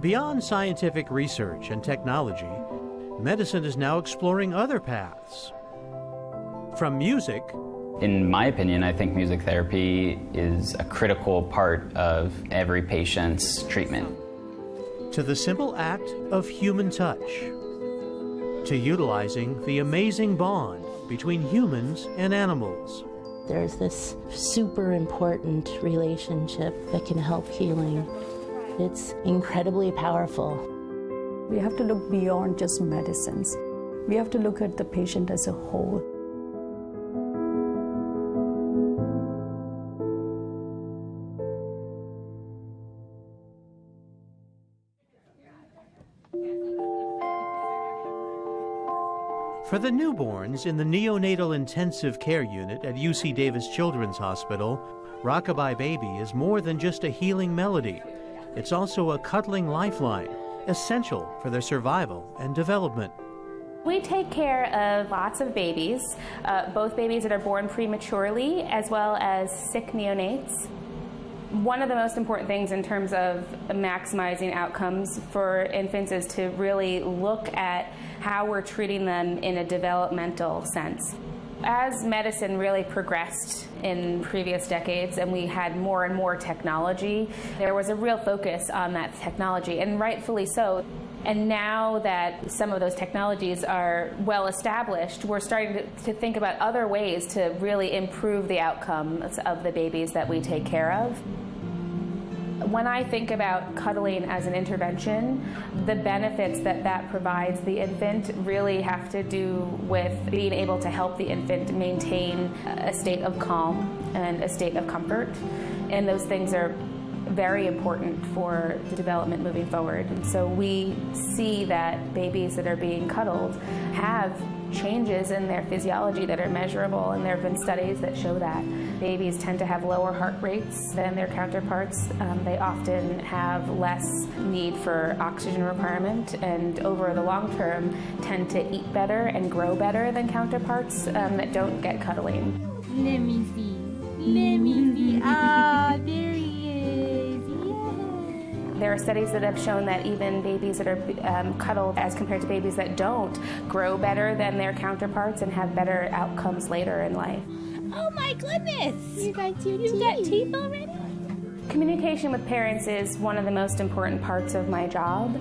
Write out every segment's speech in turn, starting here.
Beyond scientific research and technology, medicine is now exploring other paths. From music, in my opinion, I think music therapy is a critical part of every patient's treatment. to the simple act of human touch, to utilizing the amazing bond between humans and animals. There's this super important relationship that can help healing. It's incredibly powerful. We have to look beyond just medicines. We have to look at the patient as a whole. For the newborns in the neonatal intensive care unit at UC Davis Children's Hospital, Rockabye Baby is more than just a healing melody. It's also a cuddling lifeline, essential for their survival and development. We take care of lots of babies, both babies that are born prematurely as well as sick neonates. One of the most important things in terms of maximizing outcomes for infants is to really look at how we're treating them in a developmental sense. As medicine really progressed in previous decades and we had more and more technology, there was a real focus on that technology, and rightfully so. And now that some of those technologies are well established, we're starting to think about other ways to really improve the outcomes of the babies that we take care of. When I think about cuddling as an intervention, the benefits that that provides the infant really have to do with being able to help the infant maintain a state of calm and a state of comfort. And those things are very important for the development moving forward. And so we see that babies that are being cuddled have changes in their physiology that are measurable, and there have been studies that show that. Babies tend to have lower heart rates than their counterparts. They often have less need for oxygen requirement, and over the long term tend to eat better and grow better than counterparts that don't get cuddling. Let me see. Let me see. Ah, there he is. Yeah. There are studies that have shown that even babies that are cuddled as compared to babies that don't grow better than their counterparts and have better outcomes later in life. Oh my goodness! You got teeth already? Communication with parents is one of the most important parts of my job.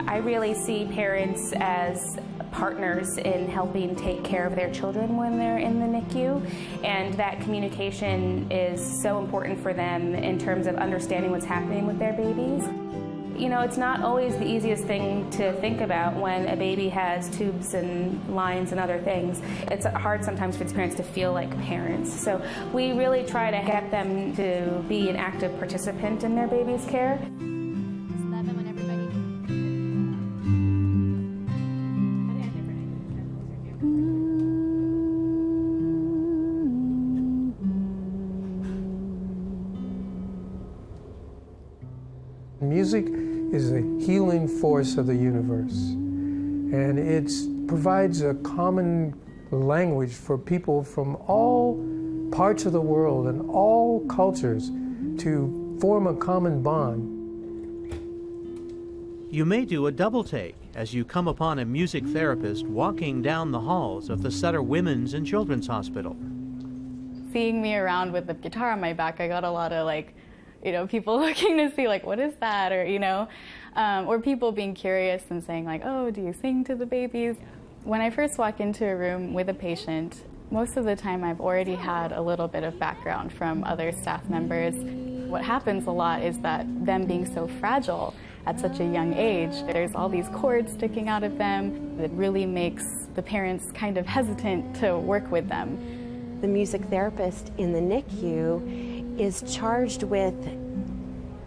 I really see parents as partners in helping take care of their children when they're in the NICU, and that communication is so important for them in terms of understanding what's happening with their babies. You know, it's not always the easiest thing to think about when a baby has tubes and lines and other things. It's hard sometimes for the parents to feel like parents. So we really try to get them to be an active participant in their baby's care. Music is a healing force of the universe, and it provides a common language for people from all parts of the world and all cultures to form a common bond. You may do a double take as you come upon a music therapist walking down the halls of the Sutter Women's and Children's Hospital. Seeing me around with the guitar on my back, I got a lot of people looking to see what is that, or or people being curious and saying oh, do you sing to the babies? When I first walk into a room with a patient, most of the time I've already had a little bit of background from other staff members. What happens a lot is that them being so fragile at such a young age, there's all these cords sticking out of them that really makes the parents kind of hesitant to work with them. The music therapist in the NICU is charged with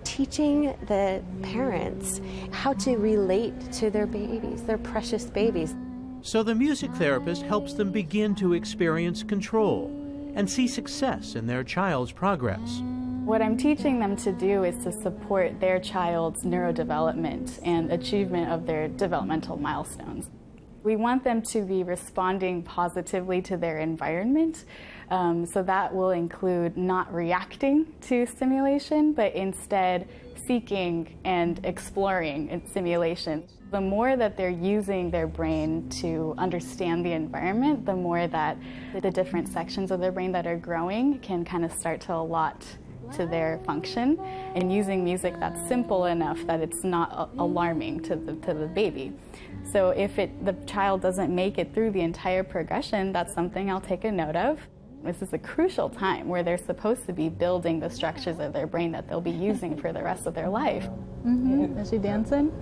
teaching the parents how to relate to their babies, their precious babies. So the music therapist helps them begin to experience control and see success in their child's progress. What I'm teaching them to do is to support their child's neurodevelopment and achievement of their developmental milestones. We want them to be responding positively to their environment. So that will include not reacting to stimulation, but instead seeking and exploring in stimulation. The more that they're using their brain to understand the environment, the more that the different sections of their brain that are growing can kind of start to allot to their function, and using music that's simple enough that it's not alarming to the baby. So if the child doesn't make it through the entire progression, that's something I'll take a note of. This is a crucial time where they're supposed to be building the structures of their brain that they'll be using for the rest of their life. Mm-hmm. Is she dancing?